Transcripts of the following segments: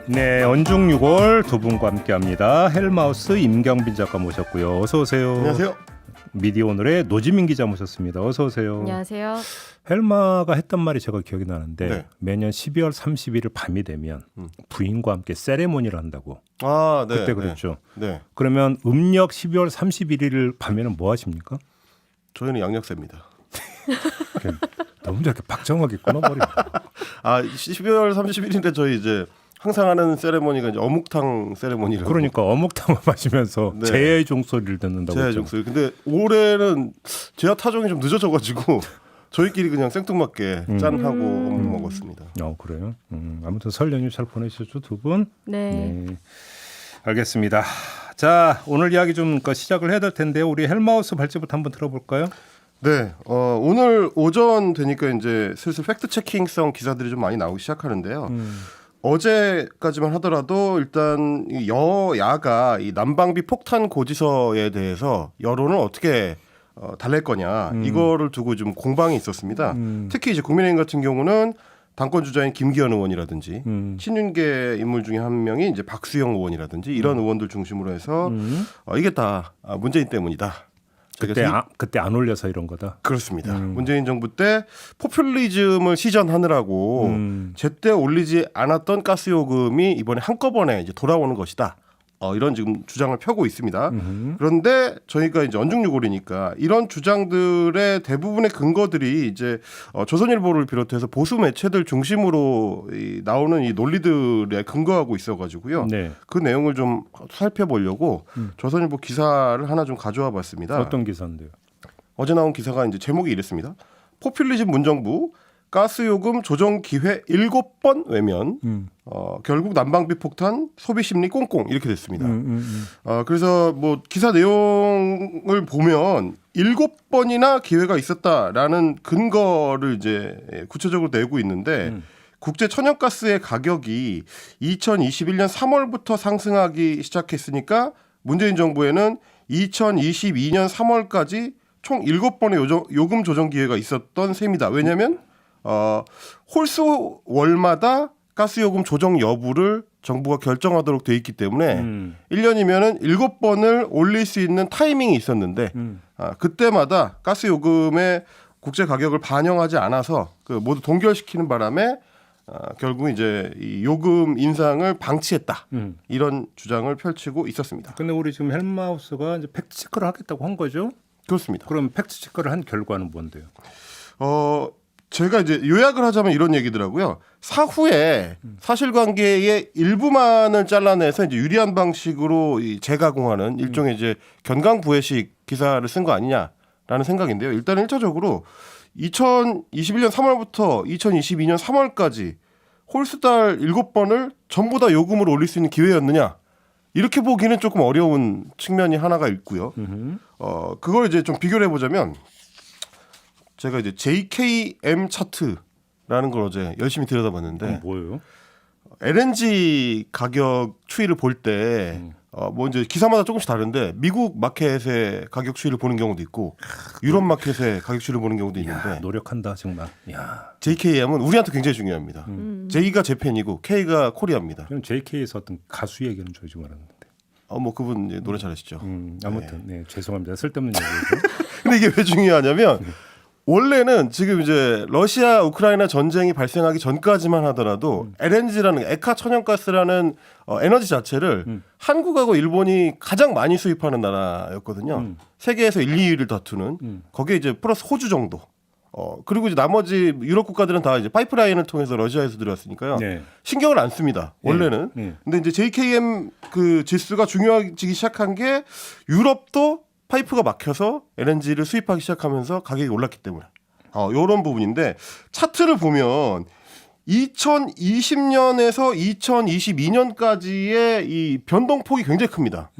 네, 언중 6월 두 분과 함께합니다. 헬마우스 임경빈 작가 모셨고요. 어서 오세요. 안녕하세요. 미디어오늘의 노지민 기자 모셨습니다. 어서 오세요. 안녕하세요. 헬마가 했던 말이 제가 기억이 나는데 네. 매년 12월 31일 밤이 되면 부인과 함께 세레모니를 한다고. 아, 네. 그때 그랬죠. 네. 그러면 음력 12월 31일 밤에는 뭐 하십니까? 저희는 양력세입니다. 너무 저렇게 박정하게 끊어버립니다. 아, 12월 31일인데 저희 이제 항상 하는 세레모니가 이제 어묵탕 세레모니라고. 그러니까 어묵탕을 마시면서 네. 제의 종소리를 듣는다고. 제야 했죠. 종소리. 근데 올해는 제야 타종이 좀 늦어져가지고 저희끼리 그냥 생뚱맞게 짠하고 어묵 먹었습니다. 그래요? 아무튼 설 연휴 잘 보내셨죠, 두 분? 네. 알겠습니다. 자, 오늘 이야기 좀 시작을 해야 될 텐데요. 우리 헬마우스 발제부터 한번 들어볼까요? 네, 오늘 오전 되니까 이제 슬슬 팩트 체킹성 기사들이 좀 많이 나오기 시작하는데요. 어제까지만 하더라도 일단 이 여야가 이 난방비 폭탄 고지서에 대해서 여론을 어떻게 달랠 거냐 이거를 두고 좀 공방이 있었습니다. 특히 이제 국민의힘 같은 경우는 당권 주자인 김기현 의원이라든지 친윤계 인물 중에 한 명이 이제 박수영 의원이라든지 이런 의원들 중심으로 해서 이게 다 문재인 때문이다. 그때 안 올려서 이런 거다. 그렇습니다. 문재인 정부 때 포퓰리즘을 시전하느라고 제때 올리지 않았던 가스요금이 이번에 한꺼번에 이제 돌아오는 것이다. 이런 지금 주장을 펴고 있습니다. 그런데 저희가 이제 언중유골이니까 이런 주장들의 대부분의 근거들이 이제 조선일보를 비롯해서 보수 매체들 중심으로 나오는 이 논리들에 근거하고 있어가지고요. 네. 그 내용을 좀 살펴보려고 조선일보 기사를 하나 좀 가져와 봤습니다. 어떤 기사인데요? 어제 나온 기사가 이제 제목이 이랬습니다. 포퓰리즘 문정부 가스요금 조정 기회 7번 외면. 결국 난방비 폭탄 소비 심리 꽁꽁 이렇게 됐습니다. 그래서 뭐 기사 내용을 보면 7번이나 기회가 있었다라는 근거를 이제 구체적으로 내고 있는데 국제 천연가스의 가격이 2021년 3월부터 상승하기 시작했으니까 문재인 정부에는 2022년 3월까지 총 7번의 요금 조정 기회가 있었던 셈이다. 왜냐하면 홀수월마다 가스요금 조정 여부를 정부가 결정하도록 돼 있기 때문에 1년이면은 7번을 올릴 수 있는 타이밍이 있었는데 그때마다 가스요금의 국제 가격을 반영하지 않아서 모두 동결시키는 바람에 결국 이제 이 요금 인상을 방치했다. 이런 주장을 펼치고 있었습니다. 근데 우리 지금 헬마우스가 이제 팩트 체크를 하겠다고 한 거죠? 그렇습니다. 그럼 팩트 체크를 한 결과는 뭔데요? 제가 이제 요약을 하자면 이런 얘기더라고요. 사후에 사실관계의 일부만을 잘라내서 이제 유리한 방식으로 재가공하는 일종의 이제 견강부회식 기사를 쓴 거 아니냐라는 생각인데요. 일단 1차적으로 2021년 3월부터 2022년 3월까지 홀수달 7번을 전부 다 요금을 올릴 수 있는 기회였느냐? 이렇게 보기는 조금 어려운 측면이 하나가 있고요. 그걸 이제 좀 비교를 해보자면 제가 이제 JKM 차트라는 걸 어제 열심히 들여다봤는데 뭐예요? LNG 가격 추이를 볼 때 뭐 이제 기사마다 조금씩 다른데 미국 마켓의 가격 추이를 보는 경우도 있고 유럽 마켓의 가격 추이를 보는 경우도 있는데 노력한다 정말. 야. JKM은 우리한테 굉장히 중요합니다. J가 재팬이고 K가 코리아입니다. 그럼 JK에서 어떤 가수 얘기는 저희 좀 알았는데. 뭐 그분 이제 노래 잘하시죠. 아무튼 네, 죄송합니다. 쓸데없는 얘기죠. 근데 이게 왜 중요하냐면 원래는 지금 이제 러시아 우크라이나 전쟁이 발생하기 전까지만 하더라도 LNG라는 에카 천연가스라는 에너지 자체를 한국하고 일본이 가장 많이 수입하는 나라였거든요. 세계에서 1, 2위를 다투는 거기에 이제 플러스 호주 정도. 그리고 이제 나머지 유럽 국가들은 다 이제 파이프라인을 통해서 러시아에서 들어왔으니까요. 네. 신경을 안 씁니다. 원래는. 근데 이제 JKM 그 지수가 중요해지기 시작한 게 유럽도 파이프가 막혀서 LNG를 수입하기 시작하면서 가격이 올랐기 때문에 이런 부분인데 차트를 보면 2020년에서 2022년까지의 이 변동폭이 굉장히 큽니다.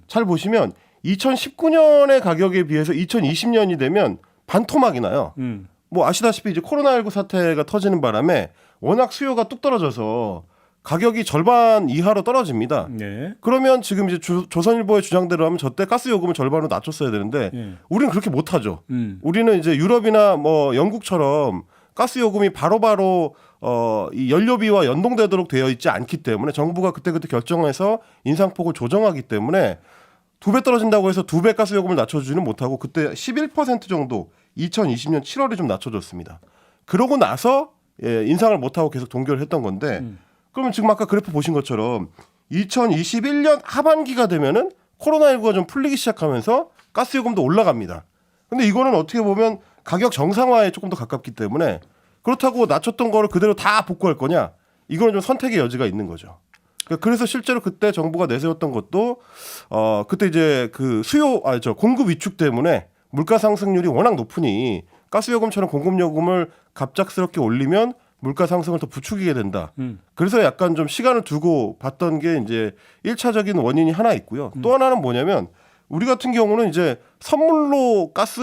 잘 보시면 2019년의 가격에 비해서 2020년이 되면 반토막이 나요. 뭐 아시다시피 이제 코로나19 사태가 터지는 바람에 워낙 수요가 뚝 떨어져서 가격이 절반 이하로 떨어집니다. 네. 그러면 지금 이제 조선일보의 주장대로 하면 저때 가스 요금을 절반으로 낮췄어야 되는데 우리는 그렇게 못하죠. 우리는 이제 유럽이나 뭐 영국처럼 가스 요금이 바로바로 이 연료비와 연동되도록 되어 있지 않기 때문에 정부가 그때그때 결정해서 인상폭을 조정하기 때문에 2배 떨어진다고 해서 2배 가스 요금을 낮춰주지는 못하고 그때 11% 정도 2020년 7월에 좀 낮춰줬습니다. 그러고 나서 인상을 못하고 계속 동결을 했던 건데 그러면 지금 아까 그래프 보신 것처럼 2021년 하반기가 되면은 코로나19가 좀 풀리기 시작하면서 가스 요금도 올라갑니다. 근데 이거는 어떻게 보면 가격 정상화에 조금 더 가깝기 때문에 그렇다고 낮췄던 거를 그대로 다 복구할 거냐? 이거는 좀 선택의 여지가 있는 거죠. 그래서 실제로 그때 정부가 내세웠던 것도 그때 이제 그 공급 위축 때문에 물가 상승률이 워낙 높으니 가스 요금처럼 공급 요금을 갑작스럽게 올리면 물가 상승을 더 부추기게 된다. 그래서 약간 좀 시간을 두고 봤던 게 이제 1차적인 원인이 하나 있고요. 또 하나는 뭐냐면 우리 같은 경우는 이제 선물로 가스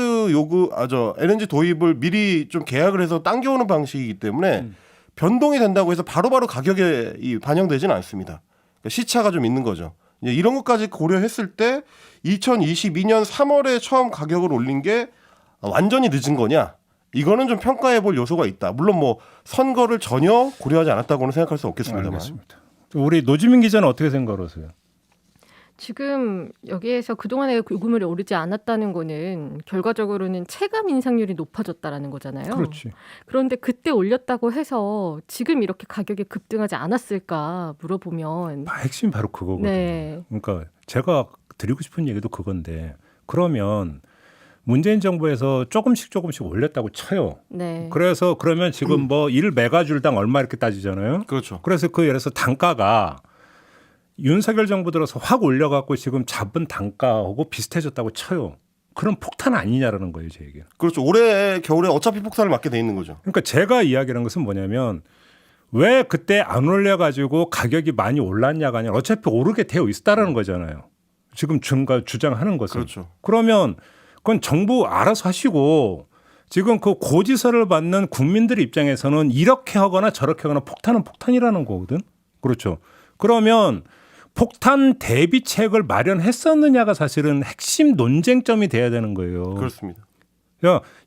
LNG 도입을 미리 좀 계약을 해서 당겨오는 방식이기 때문에 변동이 된다고 해서 바로바로 가격에 반영되지는 않습니다. 그러니까 시차가 좀 있는 거죠. 이런 것까지 고려했을 때 2022년 3월에 처음 가격을 올린 게 완전히 늦은 거냐? 이거는 좀 평가해 볼 요소가 있다. 물론 뭐 선거를 전혀 고려하지 않았다고는 생각할 수 없겠습니다만. 알겠습니다. 우리 노지민 기자는 어떻게 생각하세요? 지금 여기에서 그동안에 요금을 오르지 않았다는 거는 결과적으로는 체감 인상률이 높아졌다라는 거잖아요. 그렇지. 그런데 그때 올렸다고 해서 지금 이렇게 가격이 급등하지 않았을까 물어보면 핵심이 바로 그거거든요. 네. 그러니까 제가 드리고 싶은 얘기도 그건데 그러면 문재인 정부에서 조금씩 올렸다고 쳐요. 네. 그래서 그러면 지금 뭐 1메가줄당 얼마 이렇게 따지잖아요. 그렇죠. 그래서 그 예를 들어서 단가가 윤석열 정부 들어서 확 올려갖고 지금 잡은 단가하고 비슷해졌다고 쳐요. 그럼 폭탄 아니냐라는 거예요, 제 얘기는. 그렇죠. 올해 겨울에 어차피 폭탄을 맞게 돼 있는 거죠. 그러니까 제가 이야기하는 것은 뭐냐면 왜 그때 안 올려가지고 가격이 많이 올랐냐가 아니라 어차피 오르게 되어 있다라는 거잖아요. 지금 주장하는 것은. 그렇죠. 그러면 그건 정부 알아서 하시고 지금 그 고지서를 받는 국민들 입장에서는 이렇게 하거나 저렇게 하거나 폭탄은 폭탄이라는 거거든. 그렇죠. 그러면 폭탄 대비책을 마련했었느냐가 사실은 핵심 논쟁점이 돼야 되는 거예요. 그렇습니다.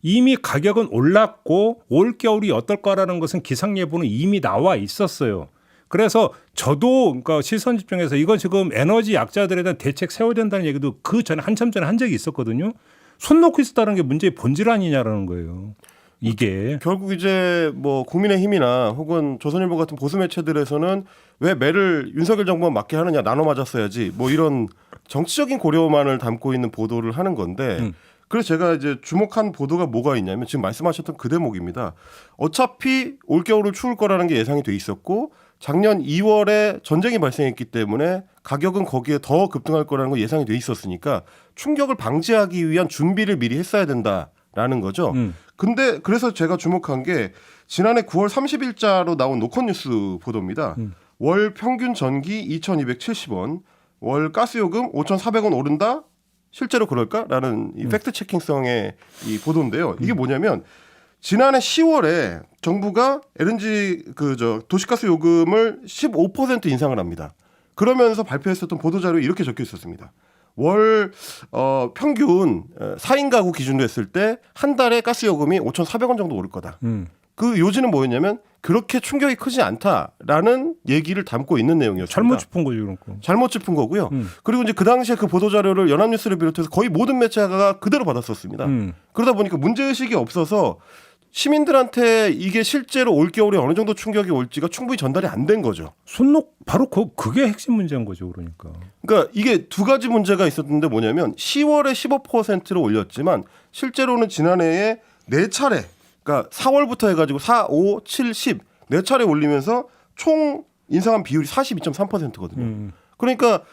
이미 가격은 올랐고 올 겨울이 어떨 거라는 것은 기상 예보는 이미 나와 있었어요. 그래서 저도 그러니까 시선 집중해서 이건 지금 에너지 약자들에 대한 대책 세워야 된다는 얘기도 그 전에 한참 전에 한 적이 있었거든요. 손 놓고 있었다는 게 문제의 본질 아니냐라는 거예요. 이게 결국 이제 뭐 국민의힘이나 혹은 조선일보 같은 보수 매체들에서는 왜 매를 윤석열 정부만 맞게 하느냐 나눠 맞았어야지 뭐 이런 정치적인 고려만을 담고 있는 보도를 하는 건데 그래서 제가 이제 주목한 보도가 뭐가 있냐면 지금 말씀하셨던 그 대목입니다. 어차피 올겨울을 추울 거라는 게 예상이 돼 있었고 작년 2월에 전쟁이 발생했기 때문에 가격은 거기에 더 급등할 거라는 거 예상이 돼 있었으니까 충격을 방지하기 위한 준비를 미리 했어야 된다라는 거죠. 근데 그래서 제가 주목한 게 지난해 9월 30일자로 나온 노컷뉴스 보도입니다. 월 평균 전기 2,270원, 월 가스요금 5,400원 오른다? 실제로 그럴까라는 이 팩트 체킹성의 이 보도인데요. 이게 뭐냐면 지난해 10월에 정부가 LNG 도시가스 요금을 15% 인상을 합니다. 그러면서 발표했었던 보도자료에 이렇게 적혀 있었습니다. 월 평균 4인 가구 기준으로 했을 때 한 달에 가스 요금이 5,400원 정도 오를 거다. 그 요지는 뭐였냐면 그렇게 충격이 크지 않다라는 얘기를 담고 있는 내용이었습니다. 잘못 짚은 거죠, 그런 거. 잘못 짚은 거고요. 그리고 이제 그 당시에 그 보도 자료를 연합뉴스를 비롯해서 거의 모든 매체가 그대로 받았었습니다. 그러다 보니까 문제 의식이 없어서 시민들한테 이게 실제로 올겨울에 어느 정도 충격이 올지가 충분히 전달이 안 된 거죠. 바로 그게 핵심 문제인 거죠, 그러니까. 그러니까 이게 두 가지 문제가 있었는데 뭐냐면 10월에 15%로 올렸지만 실제로는 지난해에 4차례 그러니까 4월부터 해가지고 4, 5, 7, 10 4차례 올리면서 총 인상한 비율이 42.3%거든요. 그러니까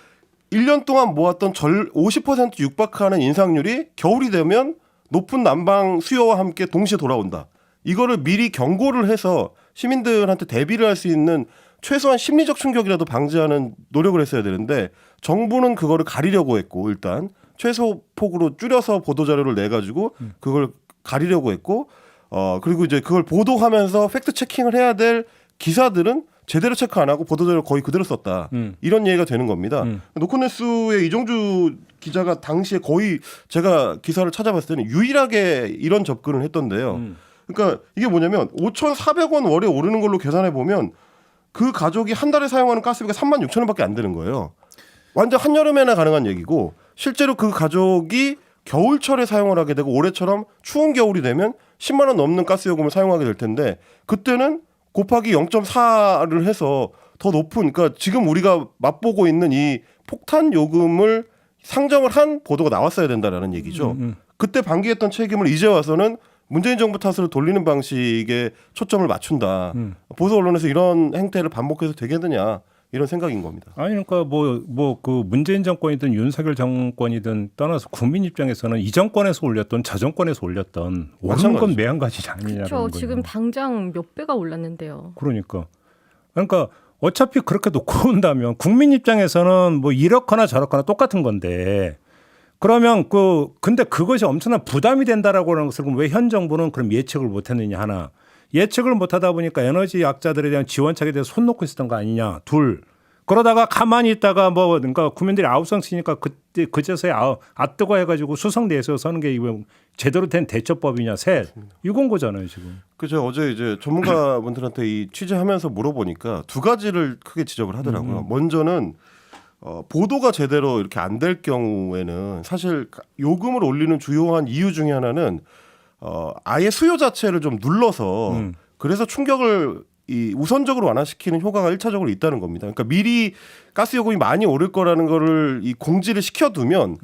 1년 동안 모았던 50% 육박하는 인상률이 겨울이 되면 높은 난방 수요와 함께 동시에 돌아온다. 이거를 미리 경고를 해서 시민들한테 대비를 할 수 있는 최소한 심리적 충격이라도 방지하는 노력을 했어야 되는데 정부는 그거를 가리려고 했고 일단 최소 폭으로 줄여서 보도자료를 내가지고 그걸 가리려고 했고 그리고 이제 그걸 보도하면서 팩트 체킹을 해야 될 기사들은 제대로 체크 안 하고 보도자료를 거의 그대로 썼다. 이런 얘기가 되는 겁니다. 노컷뉴스의 이정주 기자가 당시에 거의 제가 기사를 찾아봤을 때는 유일하게 이런 접근을 했던데요. 그러니까 이게 뭐냐면 5,400원 월에 오르는 걸로 계산해 보면 그 가족이 한 달에 사용하는 가스비가 36,000원밖에 안 되는 거예요. 완전 한여름에나 가능한 얘기고 실제로 그 가족이 겨울철에 사용을 하게 되고 올해처럼 추운 겨울이 되면 10만 원 넘는 가스 요금을 사용하게 될 텐데 그때는 곱하기 0.4를 해서 더 높은 그러니까 지금 우리가 맛보고 있는 이 폭탄 요금을 상정을 한 보도가 나왔어야 된다라는 얘기죠. 그때 방기했던 책임을 이제 와서는 문재인 정부 탓으로 돌리는 방식에 초점을 맞춘다. 보수 언론에서 이런 행태를 반복해서 되겠느냐 이런 생각인 겁니다. 아니 그러니까 뭐 그 문재인 정권이든 윤석열 정권이든 떠나서 국민 입장에서는 이 정권에서 올렸던 저 정권에서 올렸던 오른 건 매한가지 아니냐는 그렇죠. 거예요. 지금 당장 몇 배가 올랐는데요. 그러니까 어차피 그렇게 놓고 온다면 국민 입장에서는 뭐 이렇거나 저렇거나 똑같은 건데 그러면 근데 그것이 엄청난 부담이 된다라고 하는 것을 왜 현 정부는 그럼 예측을 못했느냐 하나 예측을 못하다 보니까 에너지 약자들에 대한 지원책에 대해서 손 놓고 있었던 거 아니냐 둘 그러다가 가만히 있다가 그러니까 국민들이 아우성 치니까 그제서야 뜨거 해가지고 수석 내세워서 하는 게 이거 제대로 된 대처법이냐 셋 이건 거잖아요 지금. 그죠. 어제 이제 전문가분들한테 이 취재하면서 물어보니까 두 가지를 크게 지적을 하더라고요. 먼저는 보도가 제대로 이렇게 안 될 경우에는 사실 요금을 올리는 주요한 이유 중에 하나는 아예 수요 자체를 좀 눌러서 그래서 충격을 우선적으로 완화시키는 효과가 1차적으로 있다는 겁니다. 그러니까 미리 가스 요금이 많이 오를 거라는 거를 이 공지를 시켜두면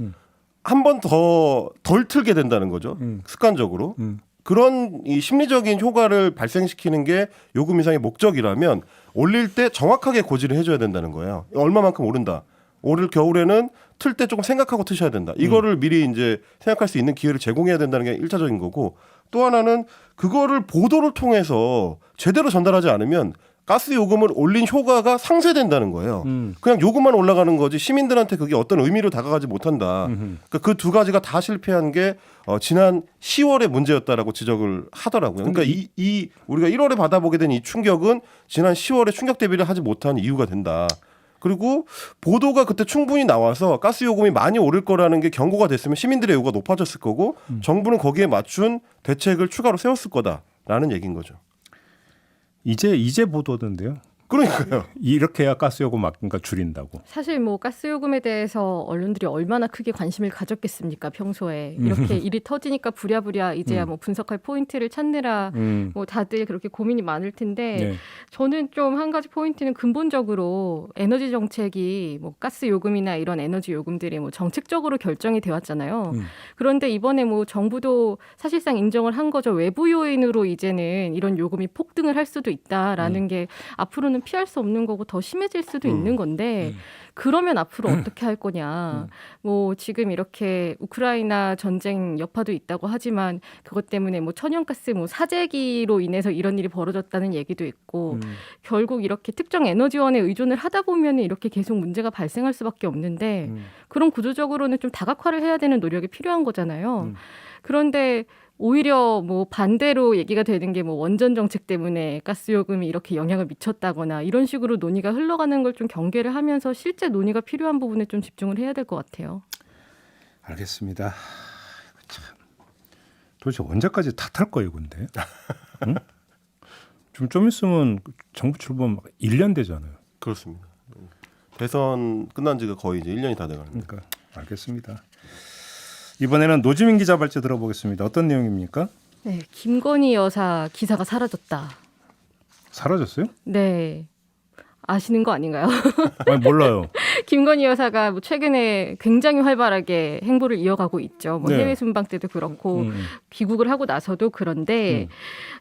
한 번 덜 틀게 된다는 거죠. 습관적으로. 그런 이 심리적인 효과를 발생시키는 게 요금 인상의 목적이라면 올릴 때 정확하게 고지를 해줘야 된다는 거예요. 얼마만큼 오른다. 올 겨울에는 틀 때 조금 생각하고 트셔야 된다. 이거를 미리 이제 생각할 수 있는 기회를 제공해야 된다는 게 1차적인 거고 또 하나는 그거를 보도를 통해서 제대로 전달하지 않으면 가스 요금을 올린 효과가 상쇄된다는 거예요. 그냥 요금만 올라가는 거지 시민들한테 그게 어떤 의미로 다가가지 못한다. 그러니까 그 두 가지가 다 실패한 게 지난 10월의 문제였다라고 지적을 하더라고요. 그러니까 이 우리가 1월에 받아보게 된 이 충격은 지난 10월에 충격 대비를 하지 못한 이유가 된다. 그리고 보도가 그때 충분히 나와서 가스 요금이 많이 오를 거라는 게 경고가 됐으면 시민들의 요구가 높아졌을 거고 정부는 거기에 맞춘 대책을 추가로 세웠을 거다라는 얘기인 거죠. 이제 보도던데요. 그러니까요. 이렇게 해야 가스 요금 그러니까 줄인다고. 사실 뭐 가스 요금에 대해서 언론들이 얼마나 크게 관심을 가졌겠습니까? 평소에 이렇게 일이 터지니까 부랴부랴 이제야 뭐 분석할 포인트를 찾느라 뭐 다들 그렇게 고민이 많을 텐데 네. 저는 좀 한 가지 포인트는 근본적으로 에너지 정책이 뭐 가스 요금이나 이런 에너지 요금들이 뭐 정책적으로 결정이 되었잖아요. 그런데 이번에 뭐 정부도 사실상 인정을 한 거죠. 외부 요인으로 이제는 이런 요금이 폭등을 할 수도 있다라는 게 앞으로는 피할 수 없는 거고 더 심해질 수도 있는 건데 그러면 앞으로 어떻게 할 거냐. 뭐 지금 이렇게 우크라이나 전쟁 여파도 있다고 하지만 그것 때문에 뭐 천연가스 뭐 사재기로 인해서 이런 일이 벌어졌다는 얘기도 있고 결국 이렇게 특정 에너지원에 의존을 하다 보면 이렇게 계속 문제가 발생할 수밖에 없는데 그런 구조적으로는 좀 다각화를 해야 되는 노력이 필요한 거잖아요. 그런데 오히려 뭐 반대로 얘기가 되는 게 뭐 원전 정책 때문에 가스 요금이 이렇게 영향을 미쳤다거나 이런 식으로 논의가 흘러가는 걸 좀 경계를 하면서 실제 논의가 필요한 부분에 좀 집중을 해야 될 것 같아요. 알겠습니다. 참. 도대체 언제까지 탓할 거예요, 근데? 응? 좀 있으면 정부 출범 1년 되잖아요. 그렇습니다. 대선 끝난 지가 거의 이제 1년이 다 돼가는 거예요. 그러니까 알겠습니다. 이번에는 노지민 기자 발제 들어보겠습니다. 어떤 내용입니까? 네, 김건희 여사 기사가 사라졌다. 사라졌어요? 네. 아시는 거 아닌가요? 아니, 몰라요. 김건희 여사가 뭐 최근에 굉장히 활발하게 행보를 이어가고 있죠. 뭐 네. 해외 순방 때도 그렇고 귀국을 하고 나서도 그런데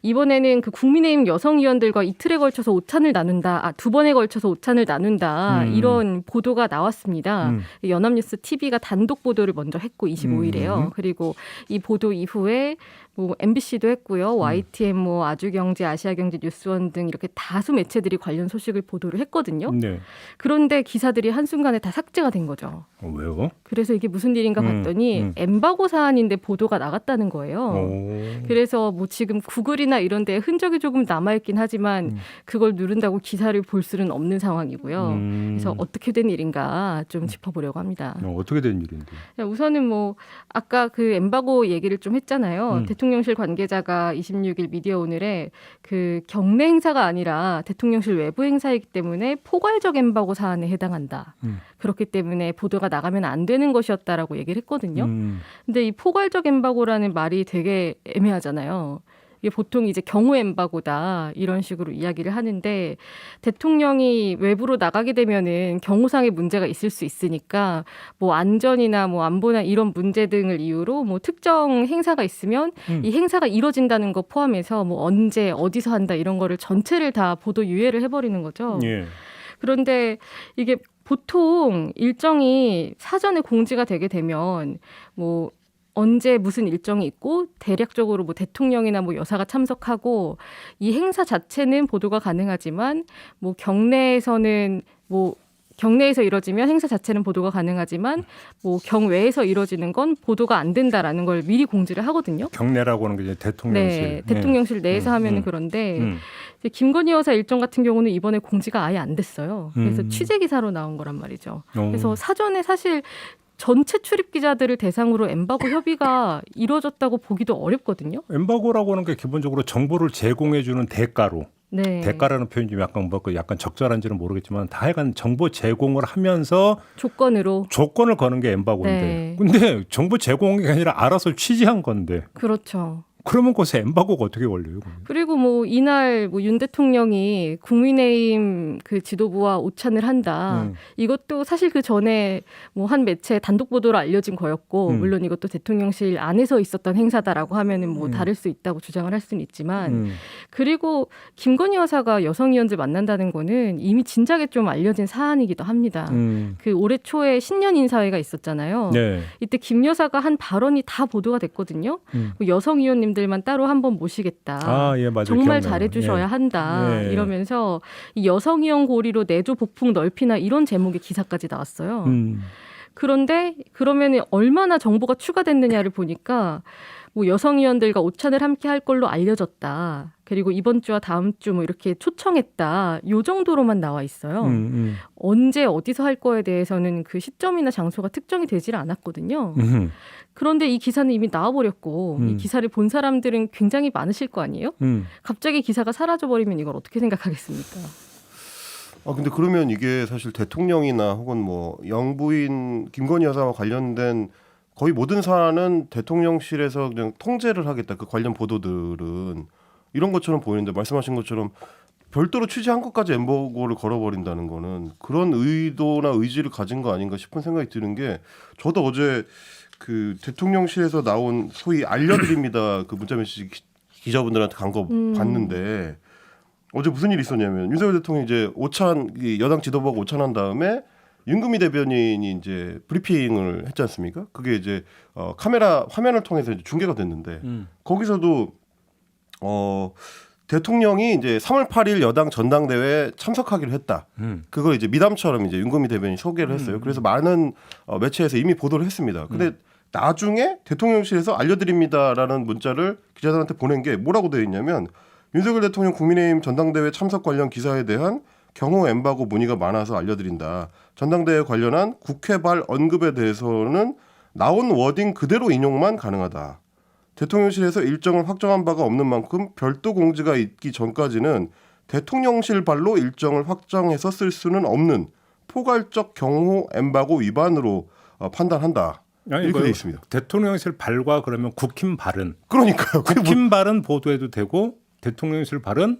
이번에는 그 국민의힘 여성 의원들과 이틀에 걸쳐서 오찬을 나눈다. 두 번에 걸쳐서 오찬을 나눈다. 이런 보도가 나왔습니다. 연합뉴스 TV가 단독 보도를 먼저 했고 25일에요. 그리고 이 보도 이후에 뭐 MBC도 했고요. YTN, 뭐 아주경제, 아시아경제, 뉴스원 등 이렇게 다수 매체들이 관련 소식을 보도를 했거든요. 네. 그런데 기사들이 한순간에 다 삭제가 된 거죠. 왜요? 그래서 이게 무슨 일인가 봤더니 엠바고 사안인데 보도가 나갔다는 거예요. 그래서 뭐 지금 구글이나 이런 데에 흔적이 조금 남아있긴 하지만 그걸 누른다고 기사를 볼 수는 없는 상황이고요. 그래서 어떻게 된 일인가 좀 짚어보려고 합니다. 어떻게 된 일인데? 우선은 뭐 아까 그 엠바고 얘기를 좀 했잖아요. 대통령실 관계자가 26일 미디어오늘에 그 경내 행사가 아니라 대통령실 외부 행사이기 때문에 포괄적 엠바고 사안에 해당한다. 그렇기 때문에 보도가 나가면 안 되는 것이었다라고 얘기를 했거든요. 근데 이 포괄적 엠바고라는 말이 되게 애매하잖아요. 이게 보통 이제 경우 엠바고다 이런 식으로 이야기를 하는데 대통령이 외부로 나가게 되면은 경호상의 문제가 있을 수 있으니까 뭐 안전이나 뭐 안보나 이런 문제 등을 이유로 뭐 특정 행사가 있으면 이 행사가 이뤄진다는 거 포함해서 뭐 언제 어디서 한다 이런 거를 전체를 다 보도 유예를 해버리는 거죠. 예. 그런데 이게 보통 일정이 사전에 공지가 되게 되면 뭐 언제 무슨 일정이 있고 대략적으로 뭐 대통령이나 뭐 여사가 참석하고 이 행사 자체는 보도가 가능하지만 뭐 경내에서는 뭐 경내에서 이뤄지면 행사 자체는 보도가 가능하지만 뭐 경외에서 이뤄지는 건 보도가 안 된다라는 걸 미리 공지를 하거든요. 경내라고 하는 게 이제 대통령실. 네, 대통령실 내에서 하면은 그런데 이제 김건희 여사 일정 같은 경우는 이번에 공지가 아예 안 됐어요. 그래서 취재 기사로 나온 거란 말이죠. 그래서 사전에 사실 전체 출입 기자들을 대상으로 엠바고 협의가 이루어졌다고 보기도 어렵거든요. 엠바고라고 하는 게 기본적으로 정보를 제공해주는 대가로. 네. 대가라는 표현이 좀 약간 약간 적절한지는 모르겠지만 다양한 정보 제공을 하면서 조건으로. 조건을 거는 게 엠바고인데. 네. 근데 정보 제공이 아니라 알아서 취재한 건데. 그렇죠. 그러면 거기서 엠바고가 어떻게 걸려요? 그리고 뭐 이날 뭐 윤 대통령이 국민의힘 그 지도부와 오찬을 한다. 이것도 사실 그 전에 뭐 한 매체 단독 보도로 알려진 거였고 물론 이것도 대통령실 안에서 있었던 행사다라고 하면은 뭐 다를 수 있다고 주장을 할 수는 있지만 그리고 김건희 여사가 여성 의원들 만난다는 거는 이미 진작에 좀 알려진 사안이기도 합니다. 그 올해 초에 신년 인사회가 있었잖아요. 네. 이때 김 여사가 한 발언이 다 보도가 됐거든요. 여성 의원님들만 따로 한번 모시겠다. 아, 예, 맞아요. 정말 기억나요. 잘해주셔야 예. 한다. 예. 이러면서 이 여성 의원 고리로 내조 복풍 넓히나 이런 제목의 기사까지 나왔어요. 그런데 그러면 얼마나 정보가 추가됐느냐를 보니까 뭐 여성 의원들과 오찬을 함께 할 걸로 알려졌다. 그리고 이번 주와 다음 주 뭐 이렇게 초청했다. 요 정도로만 나와 있어요. 언제 어디서 할 거에 대해서는 그 시점이나 장소가 특정이 되질 않았거든요. 그런데 이 기사는 이미 나와버렸고 이 기사를 본 사람들은 굉장히 많으실 거 아니에요? 갑자기 기사가 사라져버리면 이걸 어떻게 생각하겠습니까? 아 근데 그러면 이게 사실 대통령이나 혹은 뭐 영부인 김건희 여사와 관련된 거의 모든 사안은 대통령실에서 그냥 통제를 하겠다. 그 관련 보도들은 이런 것처럼 보이는데 말씀하신 것처럼 별도로 취재한 것까지 엠버고를 걸어버린다는 거는 그런 의도나 의지를 가진 거 아닌가 싶은 생각이 드는 게 저도 어제 그 대통령실에서 나온 소위 알려드립니다. 그 문자메시지 기자분들한테 간 거 봤는데 어제 무슨 일이 있었냐면 윤석열 대통령이 이제 오찬 여당 지도부하고 오찬한 다음에 윤금희 대변인이 이제 브리핑을 했지 않습니까? 그게 이제 카메라 화면을 통해서 이제 중계가 됐는데 거기서도 대통령이 이제 3월 8일 여당 전당대회에 참석하기로 했다. 그걸 이제 미담처럼 이제 윤금희 대변인이 소개를 했어요. 그래서 많은 매체에서 이미 보도를 했습니다. 근데 나중에 대통령실에서 알려드립니다라는 문자를 기자들한테 보낸 게 뭐라고 되어 있냐면 윤석열 대통령 국민의힘 전당대회 참석 관련 기사에 대한 경호 엠바고 문의가 많아서 알려드린다. 전당대회 관련한 국회발 언급에 대해서는 나온 워딩 그대로 인용만 가능하다. 대통령실에서 일정을 확정한 바가 없는 만큼 별도 공지가 있기 전까지는 대통령실 발로 일정을 확정해서 쓸 수는 없는 포괄적 경호 엠바고 위반으로 판단한다. 아니, 이렇게 돼 있습니다. 대통령실 발과 그러면 국힘 발은 그러니까요. 국힘 발은 보도해도 되고 대통령실 발은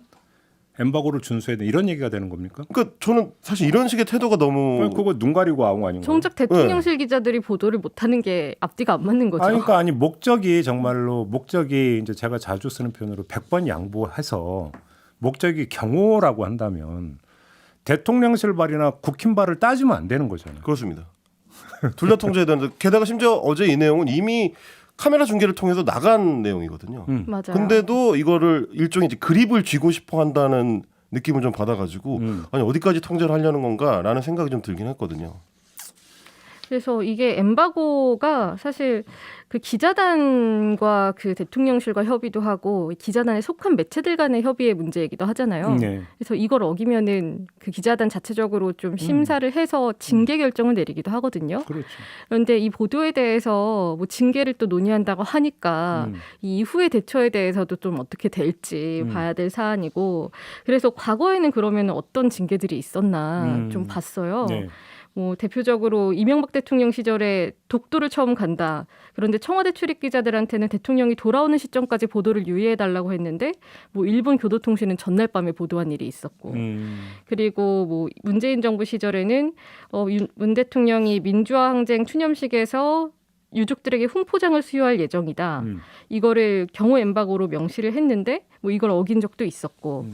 엠바고를 준수해야 돼 이런 얘기가 되는 겁니까? 그러니까 저는 사실 이런 식의 태도가 너무 그거 눈 가리고 아웅 아닌가요? 정작 대통령실 기자들이 보도를 못하는 게 앞뒤가 안 맞는 거죠. 아니 목적이 정말로 이제 제가 자주 쓰는 표현으로 100번 양보해서 목적이 경호라고 한다면 대통령실 발이나 국힘 발을 따지면 안 되는 거잖아요. 그렇습니다. 둘 다 통제해야 되는데 게다가 심지어 어제 이 내용은 이미 카메라 중계를 통해서 나간 내용이거든요. 맞아요. 근데도 이거를 일종의 이제 그립을 쥐고 싶어 한다는 느낌을 좀 받아가지고 아니 어디까지 통제를 하려는 건가라는 생각이 좀 들긴 했거든요. 그래서 이게 엠바고가 사실 그 기자단과 그 대통령실과 협의도 하고 기자단에 속한 매체들 간의 협의의 문제이기도 하잖아요. 네. 그래서 이걸 어기면은 그 기자단 자체적으로 좀 심사를 해서 징계 결정을 내리기도 하거든요. 그렇죠. 그런데 이 보도에 대해서 뭐 징계를 또 논의한다고 하니까 이 이후의 대처에 대해서도 좀 어떻게 될지 봐야 될 사안이고, 그래서 과거에는 그러면 어떤 징계들이 있었나 좀 봤어요. 네. 뭐 대표적으로 이명박 대통령 시절에 독도를 처음 간다. 그런데 청와대 출입 기자들한테는 대통령이 돌아오는 시점까지 보도를 유예해달라고 했는데 뭐 일본 교도통신은 전날 밤에 보도한 일이 있었고, 그리고 뭐 문재인 정부 시절에는 문 대통령이 민주화 항쟁 추념식에서 유족들에게 훈포장을 수여할 예정이다. 이거를 경호 엠바고로 명시를 했는데 뭐 이걸 어긴 적도 있었고.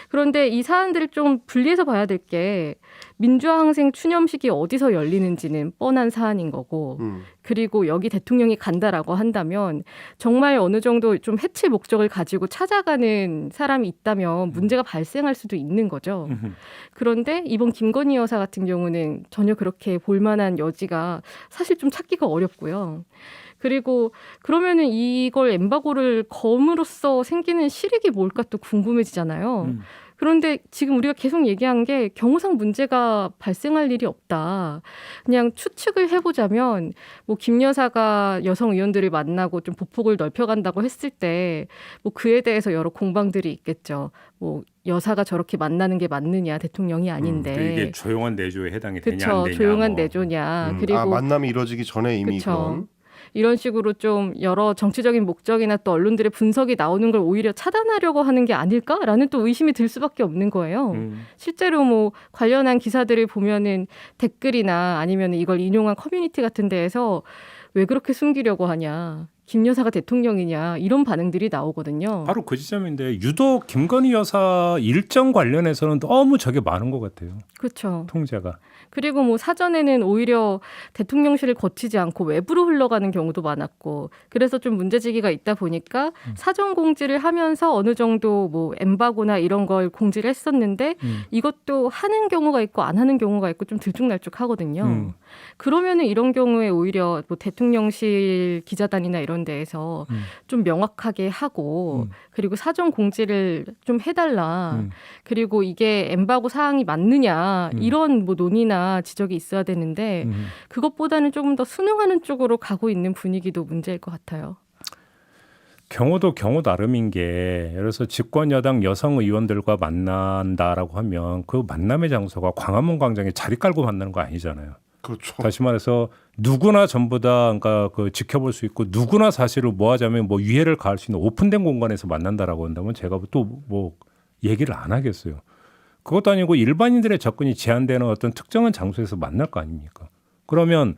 그런데 이 사안들을 좀 분리해서 봐야 될 게 민주화 항쟁 추념식이 어디서 열리는지는 뻔한 사안인 거고, 그리고 여기 대통령이 간다라고 한다면 정말 어느 정도 좀 해칠 목적을 가지고 찾아가는 사람이 있다면 문제가 발생할 수도 있는 거죠. 그런데 이번 김건희 여사 같은 경우는 전혀 그렇게 볼 만한 여지가 사실 좀 찾기가 어렵고요. 그리고 그러면은 이걸 엠바고를 검으로써 생기는 실익이 뭘까 또 궁금해지잖아요. 그런데 지금 우리가 계속 얘기한 게 경호상 문제가 발생할 일이 없다. 그냥 추측을 해보자면 뭐 김 여사가 여성 의원들을 만나고 좀 보폭을 넓혀간다고 했을 때 뭐 그에 대해서 여러 공방들이 있겠죠. 뭐 여사가 저렇게 만나는 게 맞느냐, 대통령이 아닌데. 이게 조용한 내조에 해당이 되냐 안 그렇죠. 되냐. 조용한 뭐. 내조냐. 그리고 만남이 이루어지기 전에 이미 그쵸. 그런. 이런 식으로 좀 여러 정치적인 목적이나 또 언론들의 분석이 나오는 걸 오히려 차단하려고 하는 게 아닐까라는 또 의심이 들 수밖에 없는 거예요. 실제로 뭐 관련한 기사들을 보면은 댓글이나 아니면 이걸 인용한 커뮤니티 같은 데에서 왜 그렇게 숨기려고 하냐, 김 여사가 대통령이냐, 이런 반응들이 나오거든요. 바로 그 지점인데 유독 김건희 여사 일정 관련해서는 너무 저게 많은 것 같아요. 그렇죠. 통제가. 그리고 뭐 사전에는 오히려 대통령실을 거치지 않고 외부로 흘러가는 경우도 많았고, 그래서 좀 문제제기가 있다 보니까 사전 공지를 하면서 어느 정도 뭐 엠바고나 이런 걸 공지를 했었는데 이것도 하는 경우가 있고 안 하는 경우가 있고 좀 들쭉날쭉하거든요. 그러면은 이런 경우에 오히려 뭐 대통령실 기자단이나 이런 데에서 좀 명확하게 하고, 그리고 사전 공지를 좀 해달라. 그리고 이게 엠바고 사항이 맞느냐, 이런 뭐 논의나 지적이 있어야 되는데 그것보다는 조금 더 순응하는 쪽으로 가고 있는 분위기도 문제일 것 같아요. 경우도 경우 나름인 게, 예를 들어서 집권 여당 여성 의원들과 만난다라고 하면 그 만남의 장소가 광화문 광장에 자리 깔고 만나는 거 아니잖아요. 그렇죠. 다시 말해서 누구나 전부 다 그러니까 그 지켜볼 수 있고 누구나 사실을 모아자면 뭐 유해를 가할 수 있는 오픈된 공간에서 만난다라고 한다면 제가 또 뭐 얘기를 안 하겠어요. 그것도 아니고 일반인들의 접근이 제한되는 어떤 특정한 장소에서 만날 거 아닙니까? 그러면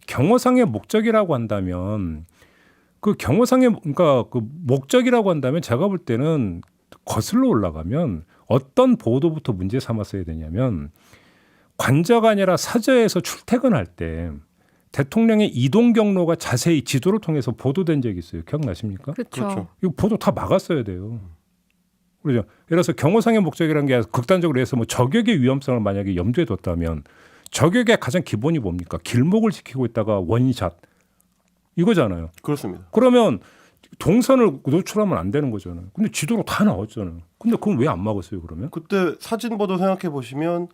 경호상의 목적이라고 한다면 그 경호상의 그러니까 그 목적이라고 한다면 제가 볼 때는 거슬러 올라가면 어떤 보도부터 문제 삼았어야 되냐면, 관저가 아니라 사저에서 출퇴근할 때 대통령의 이동 경로가 자세히 지도를 통해서 보도된 적이 있어요. 기억나십니까? 그렇죠. 이거 보도 다 막았어야 돼요. 그렇죠. 예를 들어서 경호상의 목적이라는 게 극단적으로 해서 뭐 저격의 위험성을 만약에 염두에 뒀다면 저격의 가장 기본이 뭡니까? 길목을 지키고 있다가 원샷 이거잖아요. 그렇습니다. 그러면 동선을 노출하면 안 되는 거잖아요. 근데 지도로 다 나왔잖아요. 근데 그건 왜 안 막았어요, 그러면? 그때 사진 보도 생각해 보시면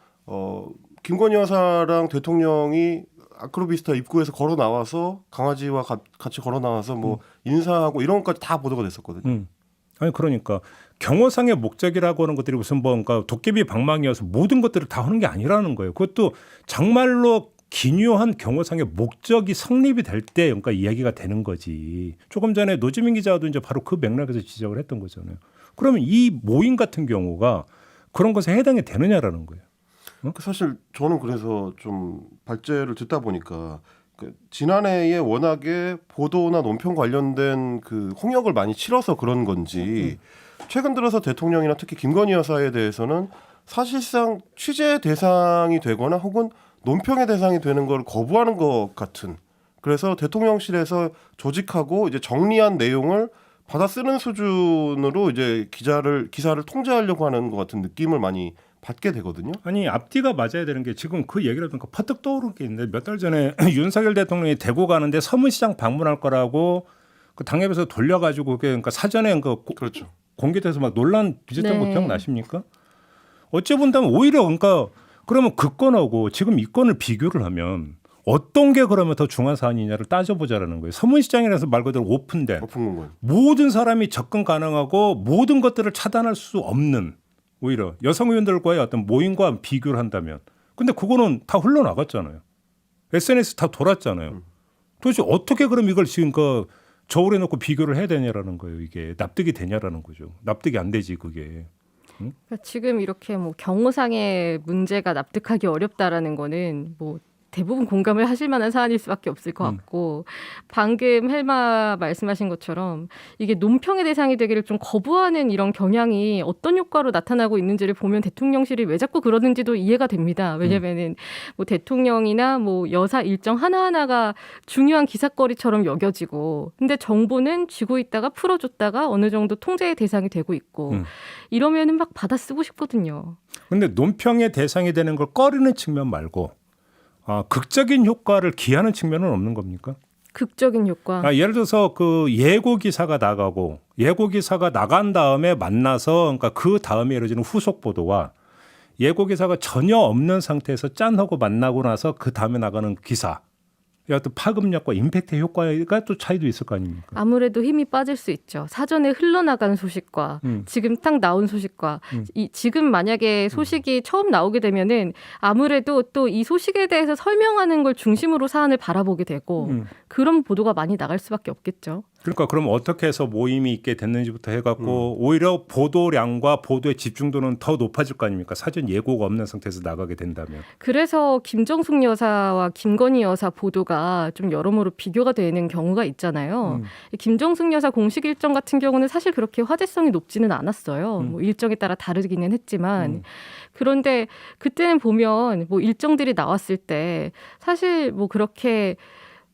김건희 여사랑 대통령이 아크로비스타 입구에서 걸어 나와서 강아지와 같이 걸어 나와서 뭐 인사하고 이런 것까지 다 보도가 됐었거든요. 아니 그러니까 경호상의 목적이라고 하는 것들이 무슨 뭐 그러니까 도깨비 방망이여서 모든 것들을 다 하는 게 아니라는 거예요. 그것도 정말로 기묘한 경호상의 목적이 성립이 될 때 그러니까 이야기가 되는 거지. 조금 전에 노지민 기자도 이제 바로 그 맥락에서 지적을 했던 거잖아요. 그러면 이 모임 같은 경우가 그런 것에 해당이 되느냐라는 거예요. 사실 저는 그래서 좀 발제를 듣다 보니까 지난해에 워낙에 보도나 논평 관련된 그 홍역을 많이 치러서 그런 건지 최근 들어서 대통령이나 특히 김건희 여사에 대해서는 사실상 취재 대상이 되거나 혹은 논평의 대상이 되는 걸 거부하는 것 같은, 그래서 대통령실에서 조직하고 이제 정리한 내용을 받아 쓰는 수준으로 이제 기사를 통제하려고 하는 것 같은 느낌을 많이 받게 되거든요. 아니 앞뒤가 맞아야 되는 게 지금 그 얘기를 하니까 퍼뜩 떠오른 게 있는데 몇 달 전에 윤석열 대통령이 대구 가는데 서문시장 방문할 거라고 그 당협에서 돌려가지고 그게 그러니까 사전에 그렇죠. 공개돼서 막 논란 뒤졌던 거 네. 기억나십니까? 어찌 본다면 오히려 그러니까 그러면 그 건하고 지금 이 건을 비교를 하면 어떤 게 그러면 더 중요한 사안이냐를 따져보자라는 거예요. 서문시장이라서 말 그대로 오픈된 오픈 공고요. 모든 사람이 접근 가능하고 모든 것들을 차단할 수 없는 오히려 여성 의원들과의 어떤 모임과 비교를 한다면 근데 그거는 다 흘러나갔잖아요. SNS 다 돌았잖아요. 도대체 어떻게 그럼 이걸 지금 그 저울에 놓고 비교를 해야 되냐라는 거예요. 이게 납득이 되냐라는 거죠. 납득이 안 되지 그게. 그러니까 지금 이렇게 뭐 경호상의 문제가 납득하기 어렵다라는 거는 뭐 대부분 공감을 하실 만한 사안일 수밖에 없을 것 같고 방금 헬마 말씀하신 것처럼 이게 논평의 대상이 되기를 좀 거부하는 이런 경향이 어떤 효과로 나타나고 있는지를 보면 대통령실이 왜 자꾸 그러는지도 이해가 됩니다. 왜냐면은 뭐 대통령이나 뭐 여사 일정 하나하나가 중요한 기사거리처럼 여겨지고 근데 정부는 쥐고 있다가 풀어줬다가 어느 정도 통제의 대상이 되고 있고 이러면은 막 받아 쓰고 싶거든요. 근데 논평의 대상이 되는 걸 꺼리는 측면 말고 극적인 효과를 기하는 측면은 없는 겁니까? 극적인 효과. 예를 들어서 그 예고 기사가 나가고 예고 기사가 나간 다음에 만나서 그러니까 그 다음에 이루어지는 후속 보도와 예고 기사가 전혀 없는 상태에서 짠하고 만나고 나서 그 다음에 나가는 기사. 어떤 파급력과 임팩트 효과가 또 차이도 있을 거 아닙니까? 아무래도 힘이 빠질 수 있죠. 사전에 흘러나간 소식과 지금 딱 나온 소식과 지금 만약에 소식이 처음 나오게 되면은 아무래도 또 이 소식에 대해서 설명하는 걸 중심으로 사안을 바라보게 되고 그런 보도가 많이 나갈 수밖에 없겠죠. 그러니까 그럼 어떻게 해서 모임이 있게 됐는지부터 해갖고 오히려 보도량과 보도의 집중도는 더 높아질 거 아닙니까? 사전 예고가 없는 상태에서 나가게 된다면. 그래서 김정숙 여사와 김건희 여사 보도가 좀 여러모로 비교가 되는 경우가 있잖아요. 김정숙 여사 공식 일정 같은 경우는 사실 그렇게 화제성이 높지는 않았어요. 뭐 일정에 따라 다르기는 했지만 그런데 그때는 보면 뭐 일정들이 나왔을 때 사실 뭐 그렇게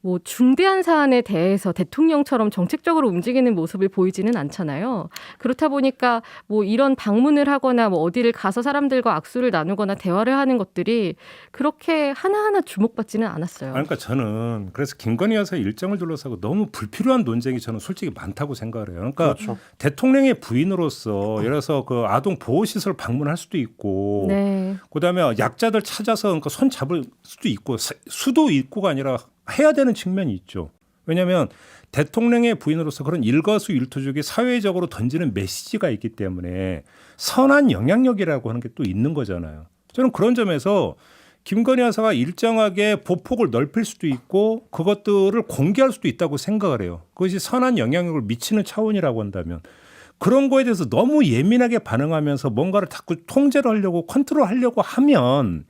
뭐 중대한 사안에 대해서 대통령처럼 정책적으로 움직이는 모습을 보이지는 않잖아요. 그렇다 보니까 뭐 이런 방문을 하거나 뭐 어디를 가서 사람들과 악수를 나누거나 대화를 하는 것들이 그렇게 하나하나 주목받지는 않았어요. 그러니까 저는 그래서 김건희 여사 일정을 둘러싸고 너무 불필요한 논쟁이 저는 솔직히 많다고 생각을 해요. 그러니까 그렇죠. 대통령의 부인으로서 예를 들어서 그 아동 보호시설 방문할 수도 있고 네. 그다음에 약자들 찾아서 그러니까 손 잡을 수도 있고 수도 있고가 아니라 해야 되는 측면이 있죠. 왜냐하면 대통령의 부인으로서 그런 일거수일투족이 사회적으로 던지는 메시지가 있기 때문에 선한 영향력이라고 하는 게 또 있는 거잖아요. 저는 그런 점에서 김건희 여사가 일정하게 보폭을 넓힐 수도 있고 그것들을 공개할 수도 있다고 생각을 해요. 그것이 선한 영향력을 미치는 차원이라고 한다면 그런 거에 대해서 너무 예민하게 반응하면서 뭔가를 자꾸 통제를 하려고 컨트롤하려고 하면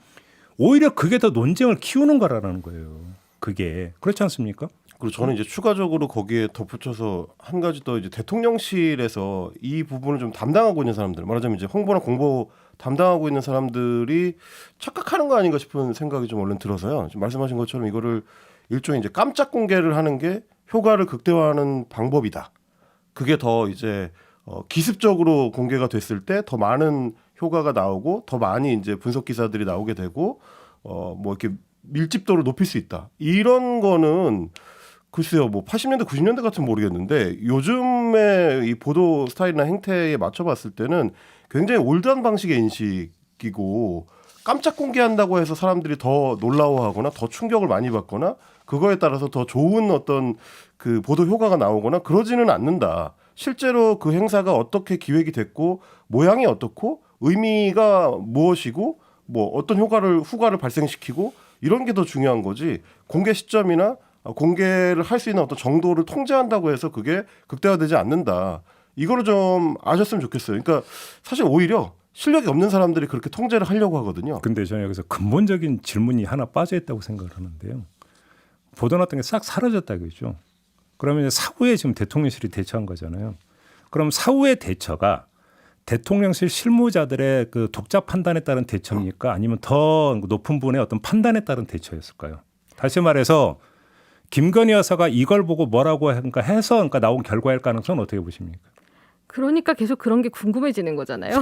오히려 그게 더 논쟁을 키우는 거라는 거예요. 그게 그렇지 않습니까? 그리고 저는 이제 추가적으로 거기에 덧붙여서 한 가지 더 이제 대통령실에서 이 부분을 좀 담당하고 있는 사람들, 말하자면 이제 홍보나 공보 담당하고 있는 사람들이 착각하는 거 아닌가 싶은 생각이 좀 얼른 들어서요. 지금 말씀하신 것처럼 이거를 일종의 이제 깜짝 공개를 하는 게 효과를 극대화하는 방법이다. 그게 더 이제 기습적으로 공개가 됐을 때 더 많은 효과가 나오고 더 많이 이제 분석 기사들이 나오게 되고 뭐 이렇게 밀집도를 높일 수 있다. 이런 거는 글쎄요, 뭐 80년대, 90년대 같은 모르겠는데 요즘의 이 보도 스타일이나 행태에 맞춰봤을 때는 굉장히 올드한 방식의 인식이고 깜짝 공개한다고 해서 사람들이 더 놀라워하거나 더 충격을 많이 받거나 그거에 따라서 더 좋은 어떤 그 보도 효과가 나오거나 그러지는 않는다. 실제로 그 행사가 어떻게 기획이 됐고 모양이 어떻고 의미가 무엇이고 뭐 어떤 후과를 발생시키고 이런 게 더 중요한 거지 공개 시점이나 공개를 할 수 있는 어떤 정도를 통제한다고 해서 그게 극대화되지 않는다. 이거를 좀 아셨으면 좋겠어요. 그러니까 사실 오히려 실력이 없는 사람들이 그렇게 통제를 하려고 하거든요. 근데 저는 여기서 근본적인 질문이 하나 빠져 있다고 생각을 하는데요. 보도났던 게 싹 사라졌다 그죠. 그러면 사후에 지금 대통령실이 대처한 거잖아요. 그럼 사후의 대처가 대통령실 실무자들의 그 독자 판단에 따른 대처입니까? 아니면 더 높은 분의 어떤 판단에 따른 대처였을까요? 다시 말해서 김건희 여사가 이걸 보고 뭐라고 해서 나온 결과일 가능성은 어떻게 보십니까? 그러니까 계속 그런 게 궁금해지는 거잖아요.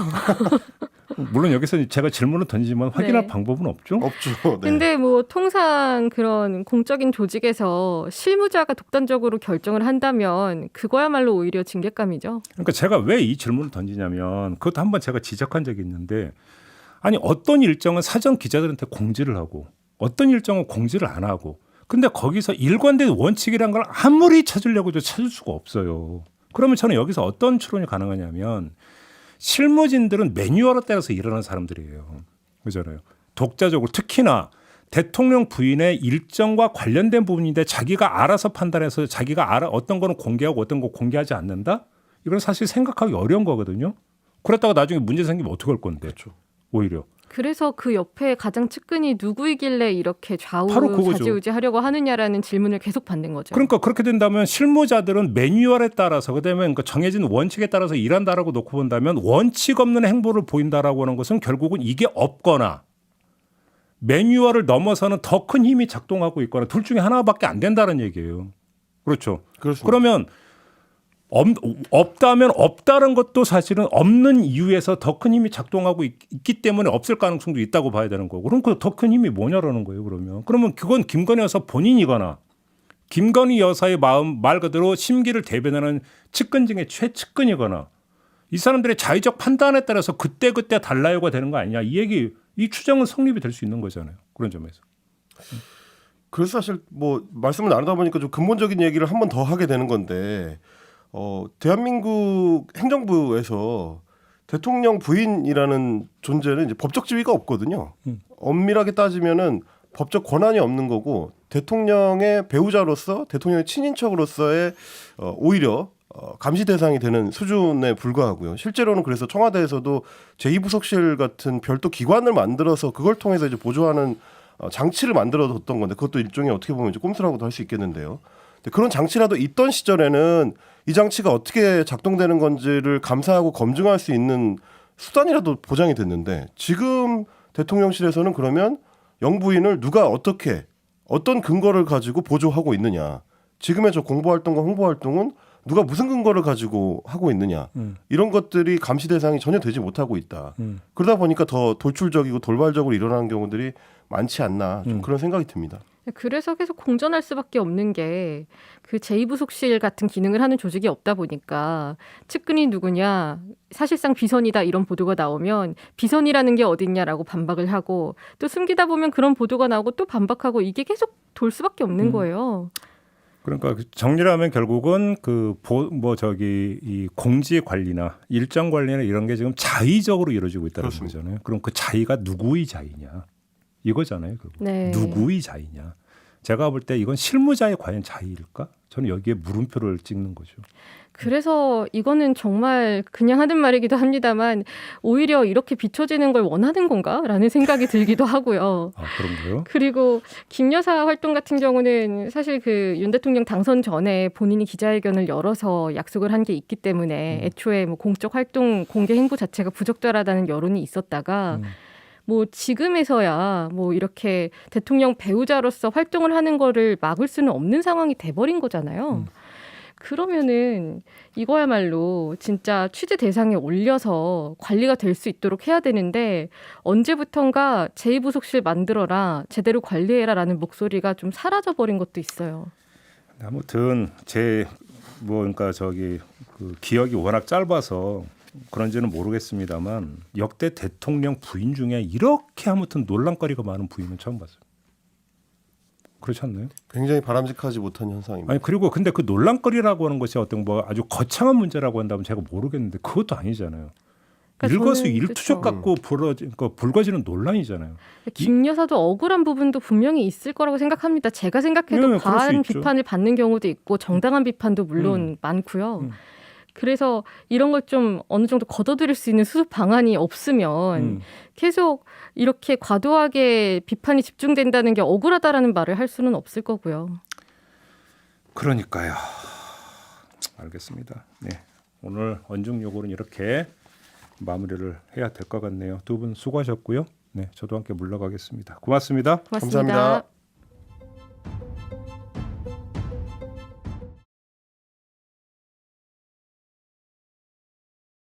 물론 여기서 제가 질문을 던지지만 확인할 네. 방법은 없죠. 없죠. 네. 근데 뭐 통상 그런 공적인 조직에서 실무자가 독단적으로 결정을 한다면 그거야말로 오히려 징계감이죠. 그러니까 제가 왜 이 질문을 던지냐면 그것도 한번 제가 지적한 적이 있는데 아니 어떤 일정은 사전 기자들한테 공지를 하고 어떤 일정은 공지를 안 하고 근데 거기서 일관된 원칙이란 걸 아무리 찾으려고 해도 찾을 수가 없어요. 그러면 저는 여기서 어떤 추론이 가능하냐면 실무진들은 매뉴얼에 따라서 일하는 사람들이에요. 그잖아요. 독자적으로 특히나 대통령 부인의 일정과 관련된 부분인데 자기가 알아서 판단해서 자기가 알아 어떤 거는 공개하고 어떤 거 공개하지 않는다? 이건 사실 생각하기 어려운 거거든요. 그랬다가 나중에 문제 생기면 어떡할 건데. 그렇죠. 오히려. 그래서 그 옆에 가장 측근이 누구이길래 이렇게 바로 그거죠. 좌지우지하려고 하느냐라는 질문을 계속 받는 거죠. 그러니까 그렇게 된다면 실무자들은 매뉴얼에 따라서 그다음에 그러니까 정해진 원칙에 따라서 일한다라고 놓고 본다면 원칙 없는 행보를 보인다라고 하는 것은 결국은 이게 없거나 매뉴얼을 넘어서는 더 큰 힘이 작동하고 있거나 둘 중에 하나밖에 안 된다는 얘기예요. 그렇죠. 그렇습니다. 그러면 없다면 없다는 것도 사실은 없는 이유에서 더 큰 힘이 작동하고 있기 때문에 없을 가능성도 있다고 봐야 되는 거고. 그럼 그 더 큰 힘이 뭐냐라는 거예요. 그러면 그건 김건희 여사 본인이거나 김건희 여사의 말 그대로 심기를 대변하는 측근 중에 최측근이거나 이 사람들의 자의적 판단에 따라서 그때그때 달라요가 되는 거 아니냐. 이 추정은 성립이 될 수 있는 거잖아요. 그런 점에서. 그래서 사실 뭐 말씀을 나누다 보니까 좀 근본적인 얘기를 한 번 더 하게 되는 건데 대한민국 행정부에서 대통령 부인이라는 존재는 이제 법적 지위가 없거든요. 엄밀하게 따지면은 법적 권한이 없는 거고 대통령의 배우자로서 대통령의 친인척으로서의 오히려 감시 대상이 되는 수준에 불과하고요. 실제로는 그래서 청와대에서도 제2부속실 같은 별도 기관을 만들어서 그걸 통해서 이제 보조하는 장치를 만들어뒀던 건데 그것도 일종의 어떻게 보면 이제 꼼수라고도 할 수 있겠는데요. 그런 장치라도 있던 시절에는 이 장치가 어떻게 작동되는 건지를 감사하고 검증할 수 있는 수단이라도 보장이 됐는데 지금 대통령실에서는 그러면 영부인을 누가 어떻게 어떤 근거를 가지고 보조하고 있느냐. 지금의 저 공보활동과 홍보활동은 누가 무슨 근거를 가지고 하고 있느냐. 이런 것들이 감시 대상이 전혀 되지 못하고 있다. 그러다 보니까 더 돌출적이고 돌발적으로 일어나는 경우들이 많지 않나 좀 그런 생각이 듭니다. 그래서 계속 공전할 수밖에 없는 게 그 제2부속실 같은 기능을 하는 조직이 없다 보니까 측근이 누구냐 사실상 비선이다 이런 보도가 나오면 비선이라는 게 어딨냐라고 반박을 하고 또 숨기다 보면 그런 보도가 나오고 또 반박하고 이게 계속 돌 수밖에 없는 거예요. 그러니까 정리를 하면 결국은 이 공지 관리나 일정 관리나 이런 게 지금 자의적으로 이루어지고 있다는 그렇습니다. 거잖아요. 그럼 그 자의가 누구의 자의냐 이거잖아요. 결국. 네. 누구의 자의냐. 제가 볼 때 이건 실무자의 과연 자의일까? 저는 여기에 물음표를 찍는 거죠. 그래서 이거는 정말 그냥 하는 말이기도 합니다만 오히려 이렇게 비춰지는 걸 원하는 건가라는 생각이 들기도 하고요. 아, 그런가요? 그리고 김 여사 활동 같은 경우는 사실 그 윤 대통령 당선 전에 본인이 기자회견을 열어서 약속을 한 게 있기 때문에 애초에 뭐 공적 활동 공개 행보 자체가 부적절하다는 여론이 있었다가 뭐 지금에서야 뭐 이렇게 대통령 배우자로서 활동을 하는 거를 막을 수는 없는 상황이 돼버린 거잖아요. 그러면은 이거야말로 진짜 취재 대상에 올려서 관리가 될 수 있도록 해야 되는데 언제부턴가 제2부속실 만들어라 제대로 관리해라라는 목소리가 좀 사라져버린 것도 있어요. 아무튼 그러니까 그 기억이 워낙 짧아서 그런지는 모르겠습니다만 역대 대통령 부인 중에 이렇게 아무튼 논란거리가 많은 부인은 처음 봤어요. 그렇지 않나요? 굉장히 바람직하지 못한 현상입니다. 아니 그리고 근데 그 논란거리라고 하는 것이 어떤 뭐 아주 거창한 문제라고 한다면 제가 모르겠는데 그것도 아니잖아요. 그러니까 일거수일투족 저는 갖고 불거지는 논란이잖아요. 김 여사도 억울한 부분도 분명히 있을 거라고 생각합니다. 제가 생각해도 네, 그럴 수 과한 있죠. 비판을 받는 경우도 있고 정당한 비판도 물론 많고요. 그래서 이런 걸 좀 어느 정도 걷어들일 수 있는 수습 방안이 없으면 계속 이렇게 과도하게 비판이 집중된다는 게 억울하다라는 말을 할 수는 없을 거고요. 그러니까요. 알겠습니다. 네, 오늘 언중 요구는 이렇게 마무리를 해야 될 것 같네요. 두 분 수고하셨고요. 네, 저도 함께 물러가겠습니다. 고맙습니다. 고맙습니다. 감사합니다.